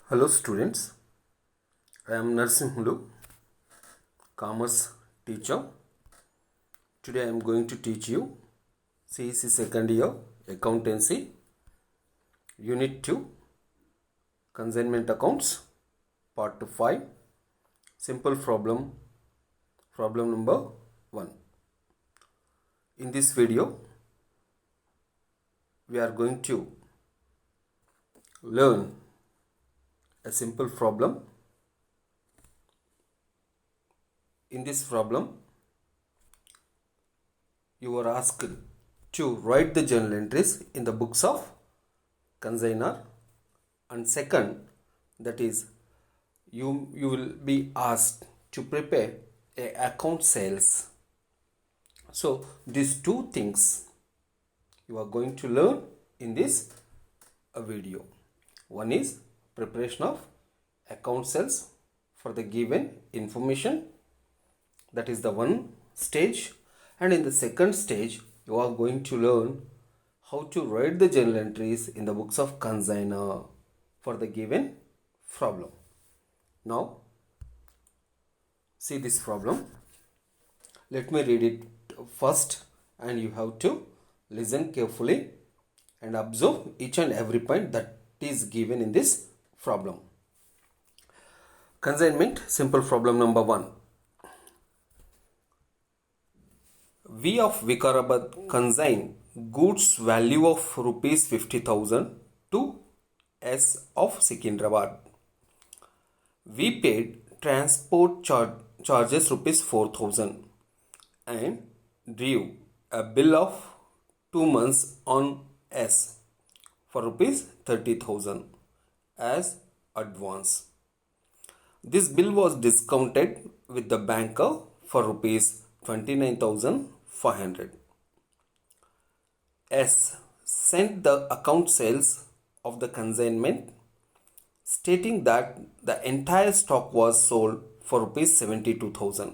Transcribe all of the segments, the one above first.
Hello students, I am Narsimhulu, Commerce teacher. Today I am going to teach you CEC second year Accountancy Unit 2 Consignment Accounts Part 5 Simple Problem number 1. In this video we are going to learn a simple problem. In this problem, you are asked to write the journal entries in the books of consignor, and second, that is, you will be asked to prepare a account sales. So these two things you are going to learn in this video. One is preparation of account sales for the given information, that is the one stage, and in the second stage you are going to learn how to write the journal entries in the books of consignor for the given problem. Now see this problem. Let me read it first and you have to listen carefully and observe each and every point that is given in this problem. Consignment simple problem number 1. V of Vikarabad consign goods value of rupees 50,000 to S of Secunderabad. We paid transport charges rupees 4,000 and drew a bill of 2 months on S for rupees 30,000 as advance. This bill was discounted with the banker for rupees 29,500. S sent the account sales of the consignment stating that the entire stock was sold for rupees 72,000.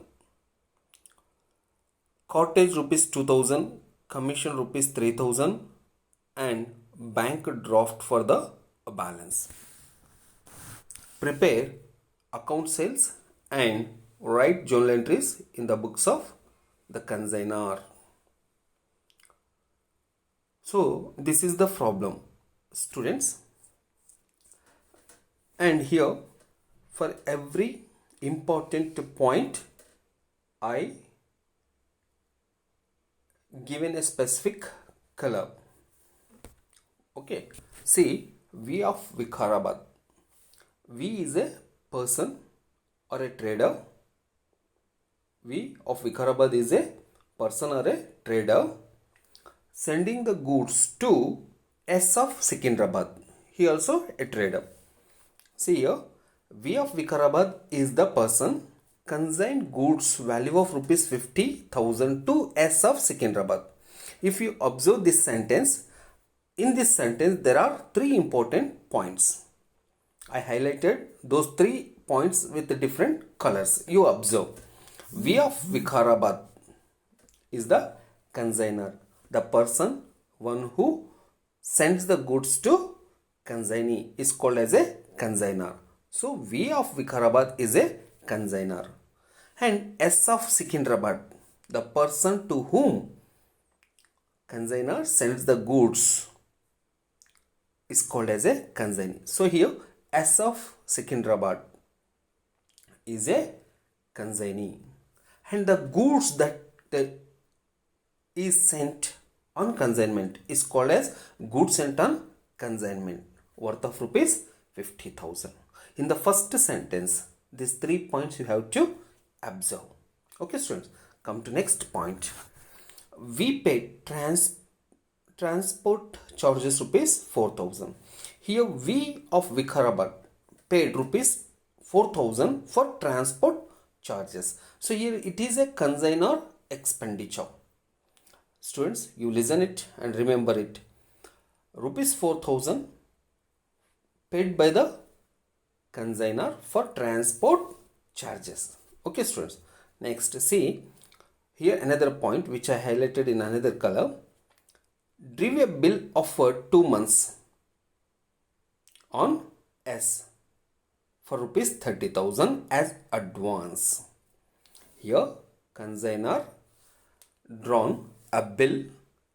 Cottage rupees 2,000, commission rupees 3,000 and bank draft for the balance. Prepare account sales and write journal entries in the books of the consignor. So this is the problem, students, and here for every important point I given a specific color. Okay, see, V of Vikarabad. V is a person or a trader. V of Vikarabad is a person or a trader sending the goods to S of Secunderabad. He also a trader. See here, V of Vikarabad is the person consigned goods value of rupees 50,000 to S of Secunderabad. If you observe this sentence, in this sentence there are 3 important points. I highlighted those 3 points with the different colors. You observe. V of Vikarabad is the consignor, the person, one who sends the goods to consignee is called as a consignor. So V of Vikarabad is a consignor. And S of Secunderabad, the person to whom consignor sends the goods, is called as a consignee. So here S of Secunderabad is a consignee, and the goods that is sent on consignment is called as goods sent on consignment worth of rupees 50,000. In the first sentence, these 3 points you have to observe. Okay, students, come to next point. We paid transport charges rupees 4,000. Here V of Vikarabad paid rupees 4,000 for transport charges. So here it is a consignor expenditure. Students, you listen it and remember it. Rupees 4,000 paid by the consignor for transport charges. Okay, students. Next, see here another point which I highlighted in another color. Drew a bill of 2 months on S. for rupees 30,000 as advance. Here consignor drawn a bill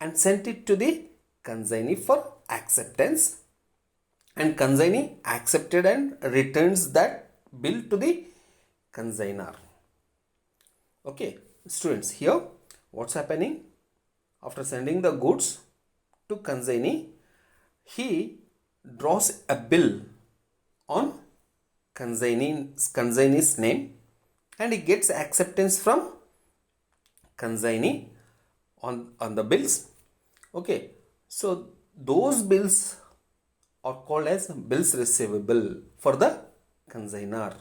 and sent it to the consignee for acceptance, and consignee accepted and returns that bill to the consignor. Okay, students, here what's happening? After sending the goods to consignee, he draws a bill on consignee's name, and he gets acceptance from consignee on the bills. Okay, so those bills are called as bills receivable for the consignor.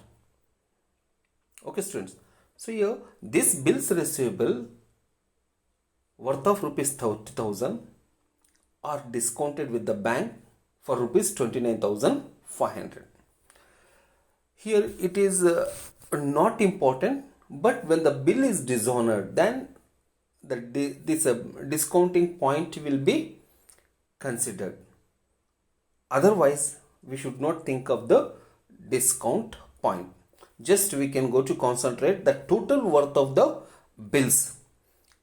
Okay, students, so here this bills receivable worth of rupees 30,000 are discounted with the bank for rupees 29,500. Here it is not important, but when the bill is dishonored, then this discounting point will be considered. Otherwise, we should not think of the discount point. Just we can go to concentrate the total worth of the bills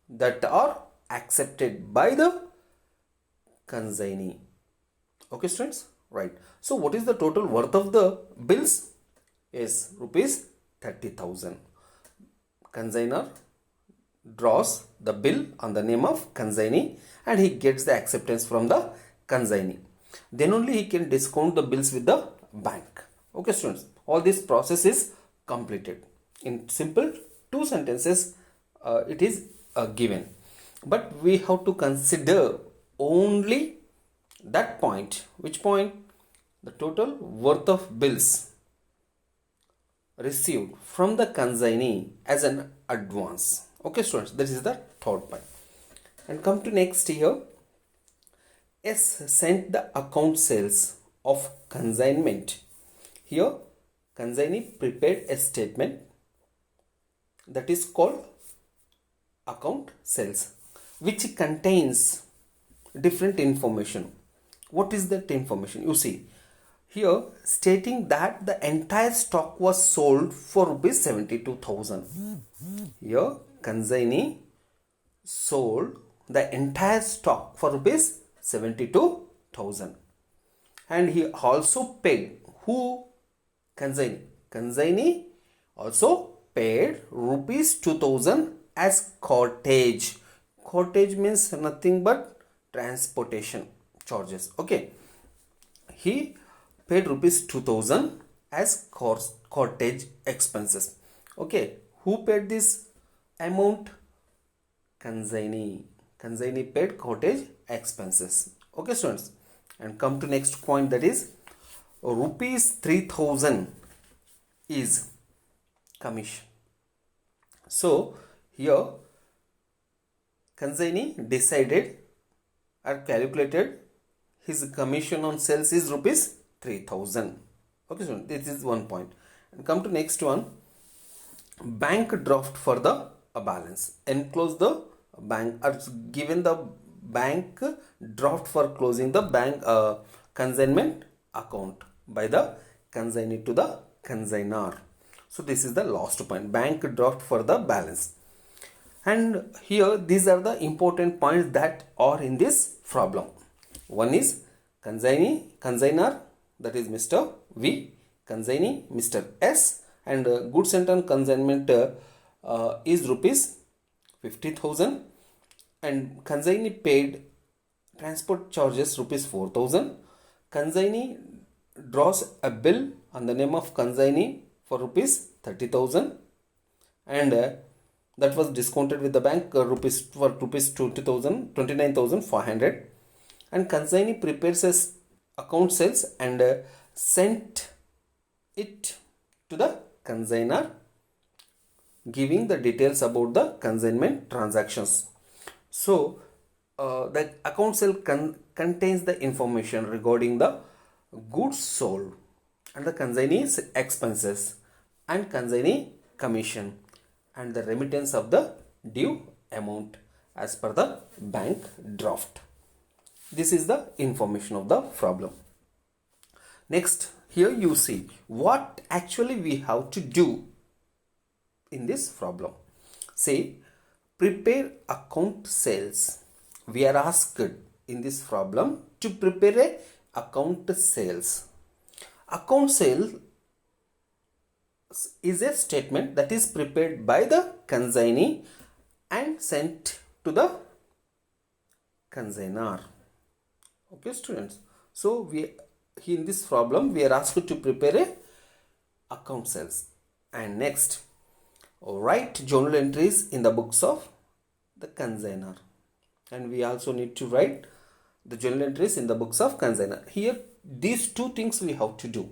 that are accepted by the consignee. Okay, students, right? So what is the total worth of the bills? Is rupees 30,000. Consignor draws the bill on the name of consignee and he gets the acceptance from the consignee. Then only he can discount the bills with the bank. Okay, students, all this process is completed. In simple 2 sentences, it is given. But we have to consider only that point. Which point? The total worth of bills received from the consignee as an advance. Okay, students, this is the third point. And come to next here. S sent the account sales of consignment. Here consignee prepared a statement that is called account sales, which contains different information. What is that information? You see here stating that the entire stock was sold for rupees 72,000. Here consignee sold the entire stock for rupees 72,000, and he also paid who? Consignee also paid rupees 2,000 as cortage. Cortage means nothing but transportation charges. Okay, he paid rupees 2,000 as cortage expenses. Okay, who paid this amount? Consignee paid cortage expenses. Okay, students, and come to next point, that is rupees 3,000 is commission. So here consignee decided or calculated his commission on sales is rupees 3,000. Okay, so this is one point. And come to next one, bank draft for the balance. Enclose the bank or given the bank draft for closing the bank consignment account by the consignee to the consignor. So this is the last point, bank draft for the balance. And here these are the important points that are in this problem. One is consignor, that is Mr. V, consignee Mr. S, and goods sent on consignment is rupees 50,000, and consignee paid transport charges rupees 4,000. Consignee draws a bill on the name of consignee for rupees 30,000, and that was discounted with the bank rupees 29,500. And consignee prepares a account sales and sent it to the consignor, giving the details about the consignment transactions. So the account sale contains the information regarding the goods sold and the consignee's expenses and consignee commission and the remittance of the due amount as per the bank draft. This is the information of the problem. Next, here you see what actually we have to do in this problem. Say, prepare account sales. We are asked in this problem to prepare a account sales. Account sale is a statement that is prepared by the consignee and sent to the consignor. Okay, students. So in this problem we are asked to prepare a account sales. And next, write journal entries in the books of the consignor. And we also need to write the journal entries in the books of consignor. Here these two things we have to do.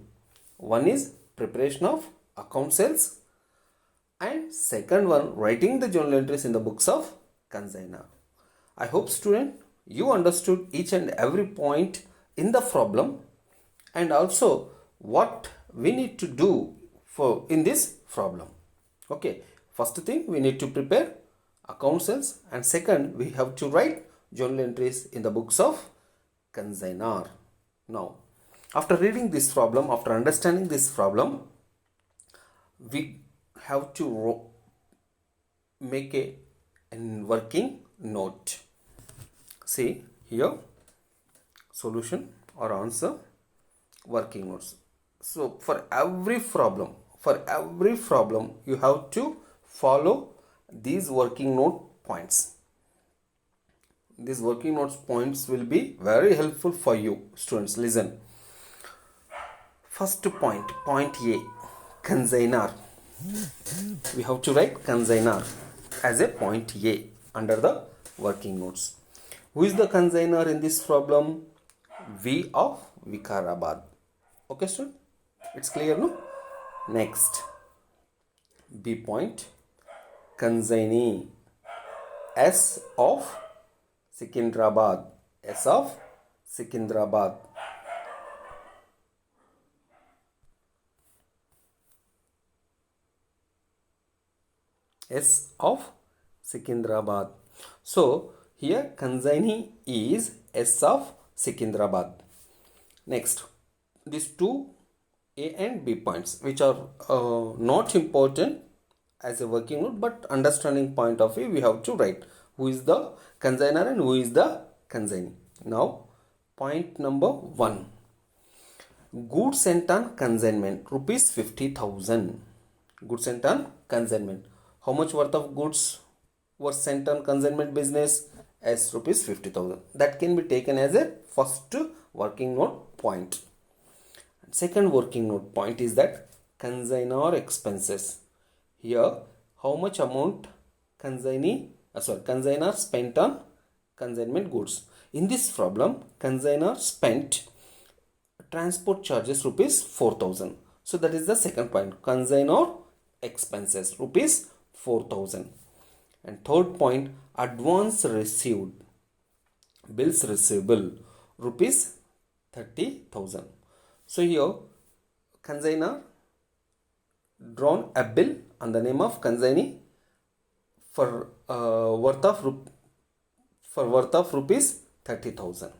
One is preparation of account sales, and second one, writing the journal entries in the books of consignor. I hope, student, you understood each and every point in the problem and also what we need to do in this problem. Okay, first thing, we need to prepare account sales, and second, we have to write journal entries in the books of consignor. Now, after reading this problem, after understanding this problem, we have to make a working note. See here, solution or answer, working notes. So for every problem you have to follow these working note points. These working notes points will be very helpful for you, students. Listen. First point A, consignor. We have to write consignor as a point A under the working notes. Who is the consignor in this problem? V of Vikarabad. Okay, student? It's clear, no? Next, B point, consignee. S of Secunderabad. S of Secunderabad. S of Secunderabad. So here consignee is S of Secunderabad. Next, these two A and B points, which are not important as a working note, but understanding point of view, we have to write who is the consignor and who is the consignee. Now, point number 1. Goods sent on consignment, rupees 50,000. Goods sent on consignment. How much worth of goods were sent on consignment business? As rupees 50,000. That can be taken as a first working note point. Second working note point is that consignor expenses. Here, how much amount consignor spent on consignment goods. In this problem, consignor spent transport charges rupees 4,000. So that is the second point. Consignor expenses rupees 4,000. And third point, advance received, bills receivable rupees 30,000. So here consignor drawn a bill on the name of consignee for worth of rupees 30,000.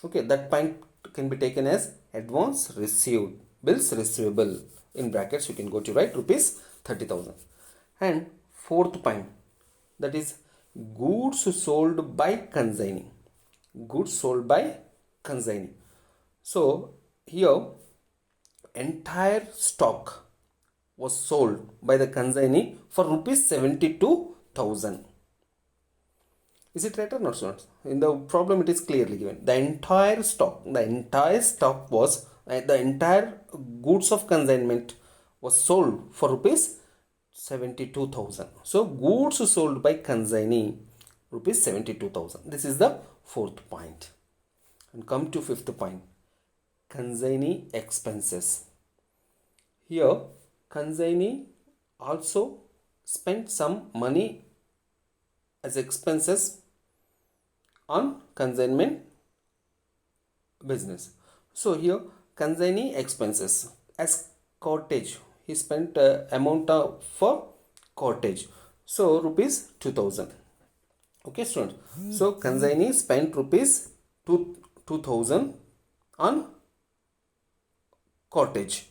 Okay, that point can be taken as advance received, bills receivable. In brackets you can go to write rupees 30,000. And fourth point, that is goods sold by consignee. Goods sold by consignee. So here entire stock was sold by the consignee for rupees 72,000. Is it right or not, students? In the problem it is clearly given. The entire stock was, the entire goods of consignment was sold for rupees 72,000. So goods sold by consignee rupees 72,000. This is the fourth point. And come to fifth point, consignee expenses. Here consignee also spent some money as expenses on consignment business. So here consignee expenses as cortage, he spent amount for cortage, so rupees 2,000. Okay, students. So consignee spent rupees 2,000 on cottage.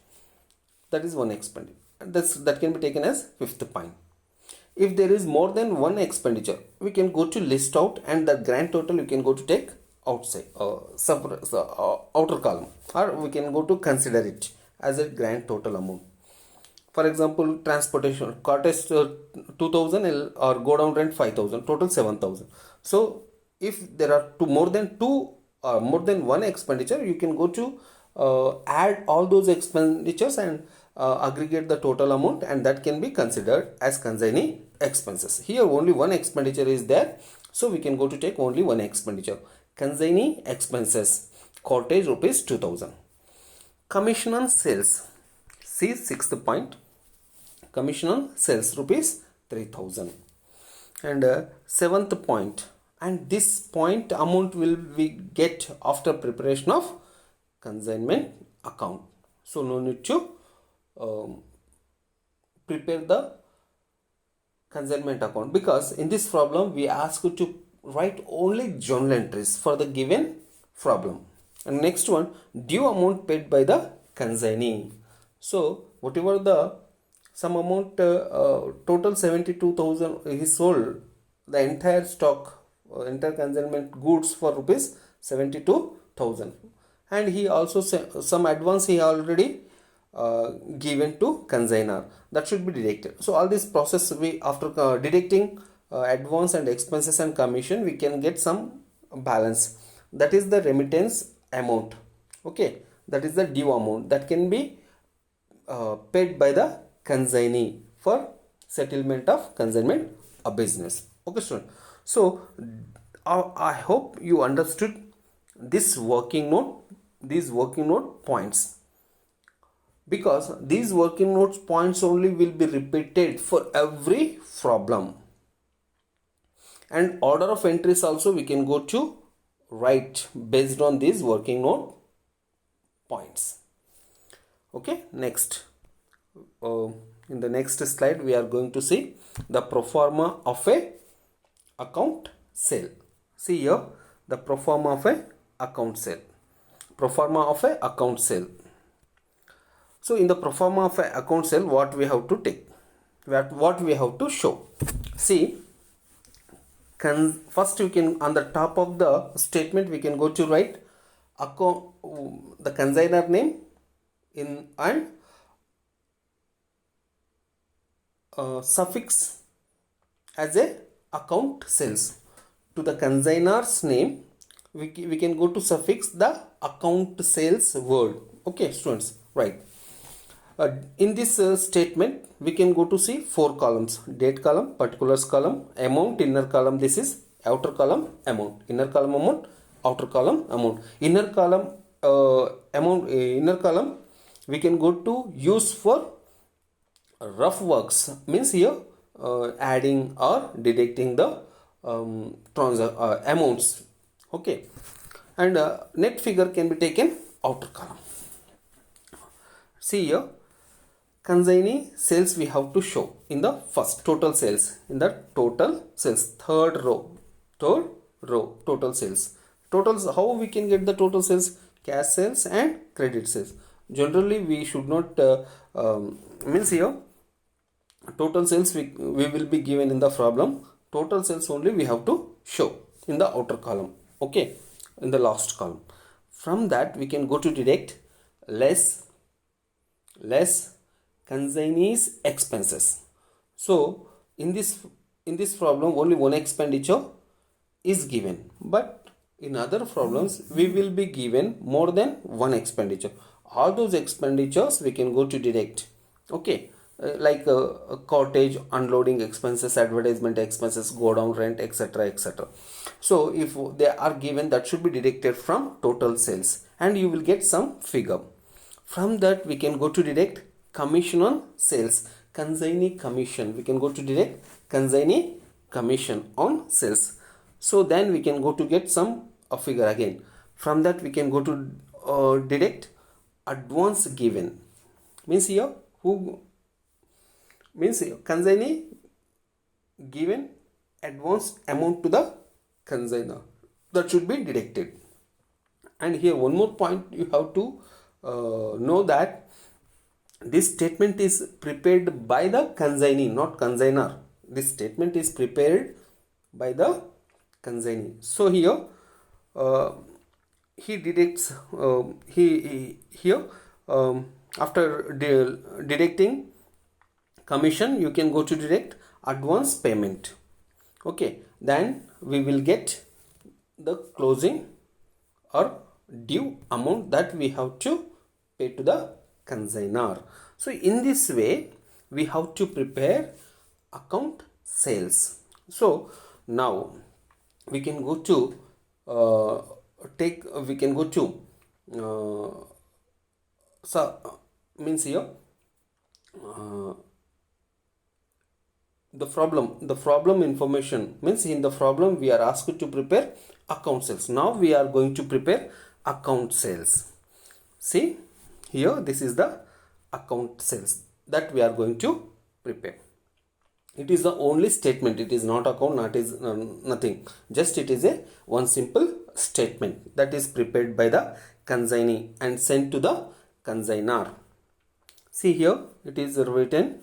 That is one expenditure. That can be taken as fifth point. If there is more than one expenditure, we can go to list out, and the grand total you can go to take outside outer column, or we can go to consider it as a grand total amount. For example, transportation, cottage 2000 or go down rent 5000, total 7000. So if there are more than one expenditure, you can go to add all those expenditures and aggregate the total amount, and that can be considered as consignee expenses. Here only one expenditure is there, so we can go to take only one expenditure. Consignee expenses, cottage rupees 2000. Commission on sales, see sixth point, commission on sales rupees 3000. And seventh point, and this point amount will we get after preparation of consignment account. So no need to prepare the consignment account, because in this problem we ask you to write only journal entries for the given problem. And next one, due amount paid by the consignee. So whatever the some amount, total 72,000 he sold the entire stock, entire consignment goods for rupees 72,000, and he also some advance he already given to consignor, that should be deducted. So all this process, we after deducting advance and expenses and commission, we can get some balance, that is the remittance amount. Okay, that is the due amount that can be paid by the consignee for settlement of consignment a business. Okay student, so I hope you understood this working note, these working note points, because these working notes points only will be repeated for every problem, and order of entries also we can go to write based on these working note points. Okay, next in the next slide we are going to see the pro forma of a account sale. See here the pro forma of a account sale, pro forma of a account sale. So in the pro forma of a account sale, what we have to take, what we have to show. See, first you can, on the top of the statement we can go to write account, the consignor name in, and suffix as a account sales. To the consignor's name we can go to suffix the account sales word. Okay students, right. In this statement we can go to see four columns: date column, particulars column, amount, inner column, this is outer column, amount, inner column amount, outer column amount. Inner column amount, inner column we can go to use for rough works, means here adding or deducting the amounts. Okay, and net figure can be taken outer column. See here, consignee sales we have to show in the first, total sales in the total sales, third row, total sales. Totals, how we can get the total sales? Cash sales and credit sales. Generally we should not means here total sales we will be given in the problem, total sales only we have to show in the outer column. Okay, in the last column. From that we can go to deduct less consignee's expenses. So in this problem only one expenditure is given, but in other problems we will be given more than one expenditure. All those expenditures we can go to deduct. Okay, like cottage, unloading expenses, advertisement expenses, go down rent, etc, etc. So if they are given, that should be deducted from total sales, and you will get some figure. From that we can go to deduct commission on sales, consignee commission. We can go to deduct consignee commission on sales. So then we can go to get a figure again. From that we can go to deduct advance given, means here who means here consignee given advance amount to the consignor, that should be deducted. And here one more point you have to know that this statement is prepared by the consignee, not consignor. This statement is prepared by the consignee. So here he deducts here after deducting commission, you can go to deduct advance payment. Okay, then we will get the closing or due amount that we have to pay to the consignor. So in this way we have to prepare account sales. So now we can go to means here the problem information means in the problem we are asked to prepare account sales. Now we are going to prepare account sales. See here, this is the account sales that we are going to prepare. It is the only statement. It is not account, not is nothing. Just it is a one simple statement that is prepared by the consignee and sent to the consignor. See here, it is written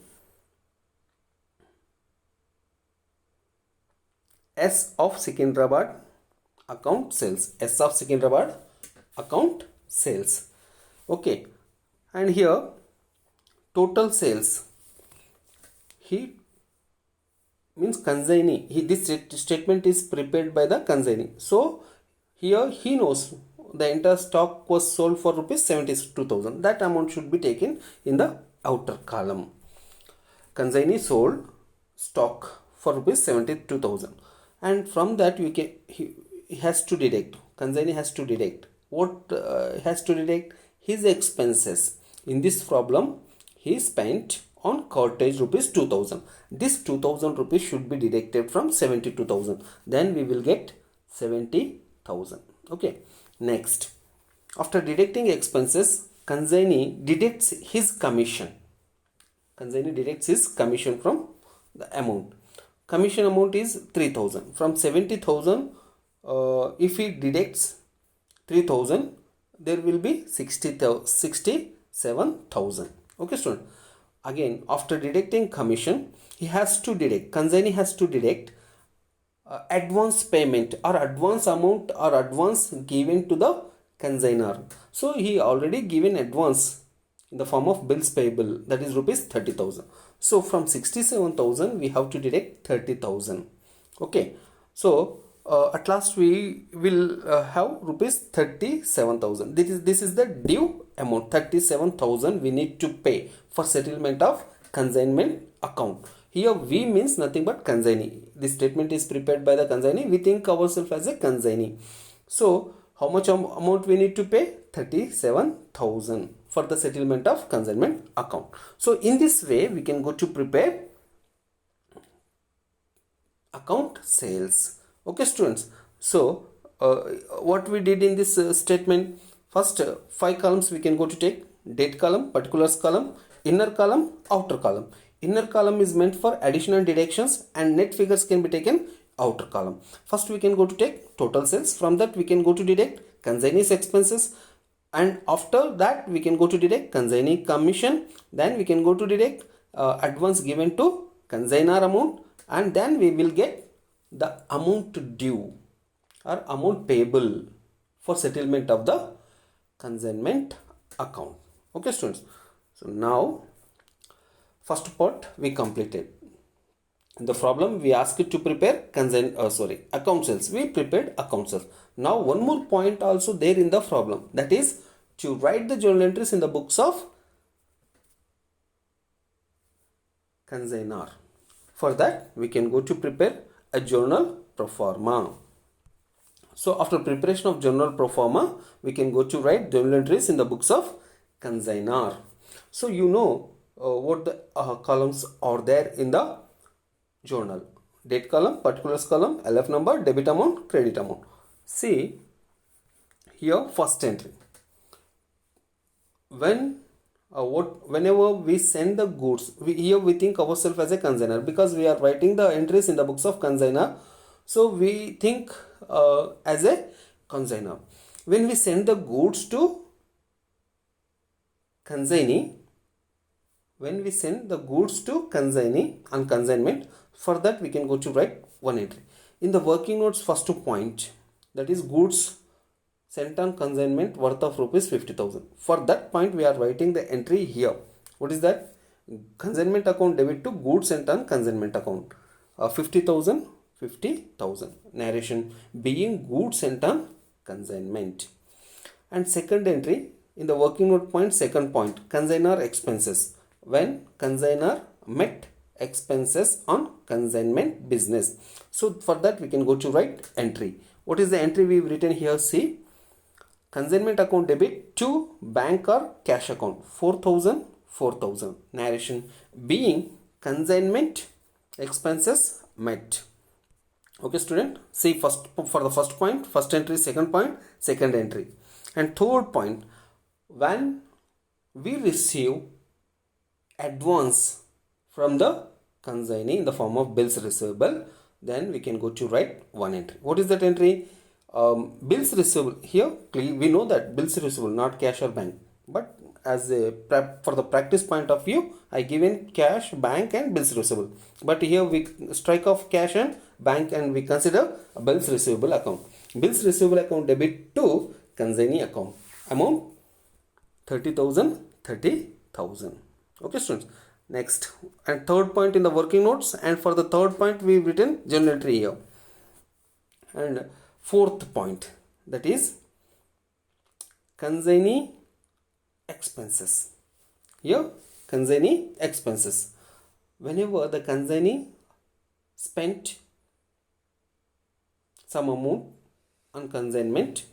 S of Secunderabad account sales. S of Secunderabad account sales. Okay, and here total sales. He means consignee. This statement is prepared by the consignee. So here he knows the entire stock was sold for rupees 72,000. That amount should be taken in the outer column. Consignee sold stock for rupees 72,000, and from that we can he has to deduct. Consignee has to deduct what has to deduct his expenses. In this problem, he spent on cortege rupees 2,000. This 2,000 rupees should be deducted from 72,000. Then we will get 70,000. Okay. Next, after deducting expenses, consignee deducts his commission. Consignee deducts his commission from the amount. Commission amount is 3,000. From 70,000, if he deducts 3,000, there will be 67,000. Okay, student. Again, after deducting commission, he has to deduct. Consignee has to deduct advance payment or advance amount or advance given to the consignor. So he already given advance in the form of bills payable, that is rupees 30,000. So from 67,000 we have to deduct 30,000. Okay, so at last we will have rupees 37,000. This is the due amount. 37,000 we need to pay for settlement of consignment account. Here we means nothing but consignee. This statement is prepared by the consignee. We think ourselves as a consignee. So how much amount we need to pay? 37,000 for the settlement of consignment account. So in this way we can go to prepare account sales. Okay, students. So what we did in this statement, first 5 columns we can go to take: date column, particulars column, inner column, outer column. Inner column is meant for additional deductions and net figures can be taken outer column. First we can go to take total sales. From that we can go to deduct consignee's expenses, and after that we can go to deduct consignee commission. Then we can go to deduct advance given to consignor amount, and then we will get the amount due or amount payable for settlement of the consignment account. Okay, students. So now first part we completed. In the problem we asked to prepare account sales. We prepared account sales. Now one more point also there in the problem, that is to write the journal entries in the books of consignor. For that we can go to prepare a journal pro forma. So after preparation of journal pro forma, we can go to write journal entries in the books of consignor. So you know what the columns are there in the journal: date column, particulars column, LF number, debit amount, credit amount. See here, first entry. Whenever we send the goods, here we think ourselves as a consignor because we are writing the entries in the books of consignor. So we think as a consignor. When we send the goods to consignee, when we send the goods to consignee on consignment, for that we can go to write one entry. In the working notes first point, that is goods sent on consignment worth of rupees 50,000. For that point we are writing the entry here. What is that? Consignment account debit to goods sent on consignment account. 50,000, 50,000. Narration being goods sent on consignment. And second entry in the working note point, second point, consignor expenses. When consignor met expenses on consignment business. So for that we can go to write entry. What is the entry we've written here? See, consignment account debit to bank or cash account 4,000, 4,000. Narration being consignment expenses met. Okay student, see first for the first point, first entry, second point, second entry. And third point, when we receive advance from the consignee in the form of bills receivable, then we can go to write one entry. What is that entry? Bills receivable. Here we know that bills receivable, not cash or bank, but as a for the practice point of view, I given cash, bank and bills receivable, but here we strike off cash and bank and we consider a bills receivable account. Bills receivable account debit to consignee account, amount 30,000, 30,000. Okay students, next and third point in the working notes, and for the third point we have written journal entry here. And fourth point, that is consignee expenses. Here consignee expenses, whenever the consignee spent some amount on consignment,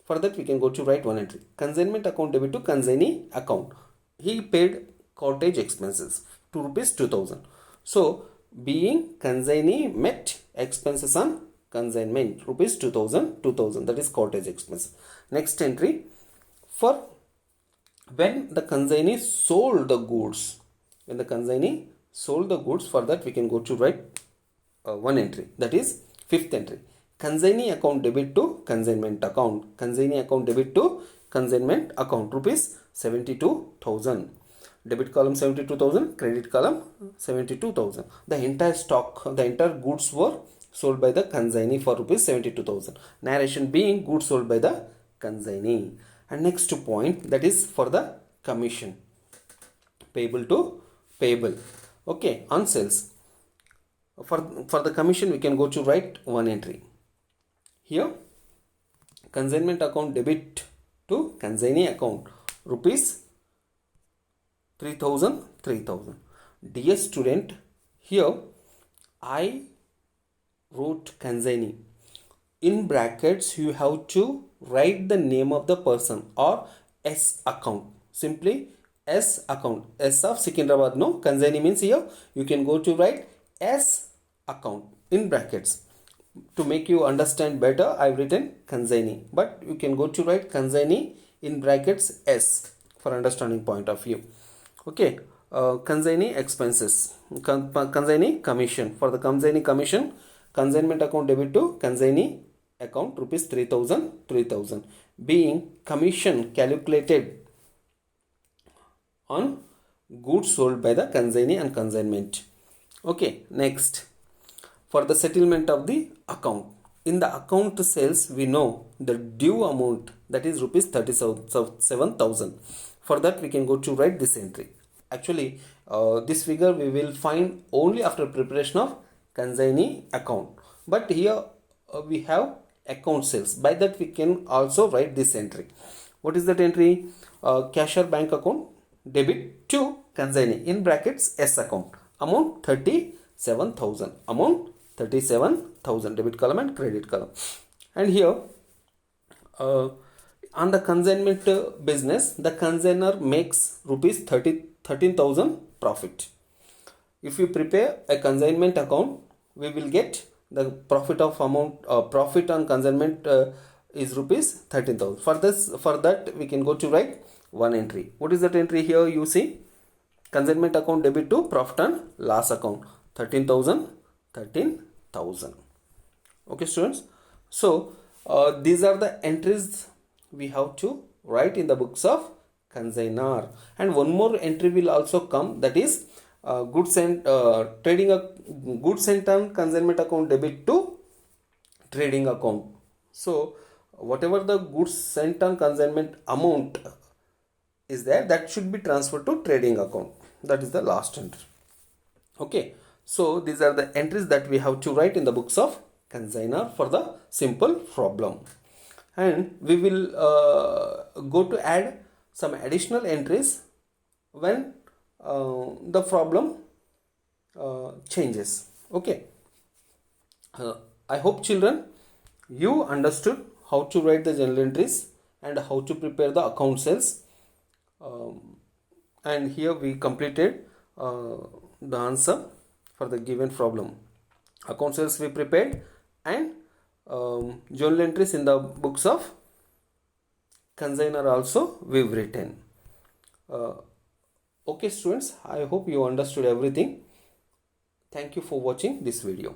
for that we can go to write one entry. Consignment account debit to consignee account. He paid cottage expenses to rupees 2,000. So being consignee met expenses on consignment rupees 2,000, 2,000, that is cottage expense. Next entry, for when the consignee sold the goods, when the consignee sold the goods, for that we can go to write one entry, that is fifth entry. Consignee account debit to consignment account. Consignee account debit to consignment account rupees 72,000. Debit column 72,000, credit column 72,000. The entire stock, the entire goods were sold by the consignee for rupees 72,000. Narration being goods sold by the consignee. And next point, that is for the commission payable to payable. Okay, on sales. For the commission we can go to write one entry. Here consignment account debit to consignee account rupees 3,000, 3,000. Dear student, here I wrote consignee. In brackets you have to write the name of the person or S account. Simply S account. S of Secunderabad. No, consignee means here you can go to write S account in brackets. To make you understand better, I have written consignee, but you can go to write consignee in brackets S for understanding point of view. Okay, consignee expenses, consignee commission. For the consignee commission, consignment account debit to consignee account rupees 3,000, 3,000. Being commission calculated on goods sold by the consignee and consignment. Okay, next. For the settlement of the account, in the account sales we know the due amount, that is rupees 37,000. For that we can go to write this entry. Actually this figure we will find only after preparation of consignee account, but here we have account sales. By that we can also write this entry. What is that entry? Cash or bank account debit to consignee in brackets S account, amount 37,000, amount 37,000, debit column and credit column. And here on the consignment business, the consignor makes rupees 13,000 profit. If you prepare a consignment account, we will get the profit of amount profit on consignment is rupees 13,000. For that we can go to write one entry. What is that entry? Here you see consignment account debit to profit and loss account 13,000, 13,000. Okay students, so these are the entries we have to write in the books of consignor. And one more entry will also come, that is goods and trading a goods sent on consignment account debit to trading account. So whatever the goods sent on consignment amount is there, that should be transferred to trading account. That is the last entry. Okay, so these are the entries that we have to write in the books of consignor for the simple problem. And we will go to add some additional entries when the problem changes. Okay, I hope children you understood how to write the journal entries and how to prepare the account sales. And here we completed the answer for the given problem. Account sales we prepared, and journal entries in the books of consignor also we've written. Okay students, I hope you understood everything. Thank you for watching this video.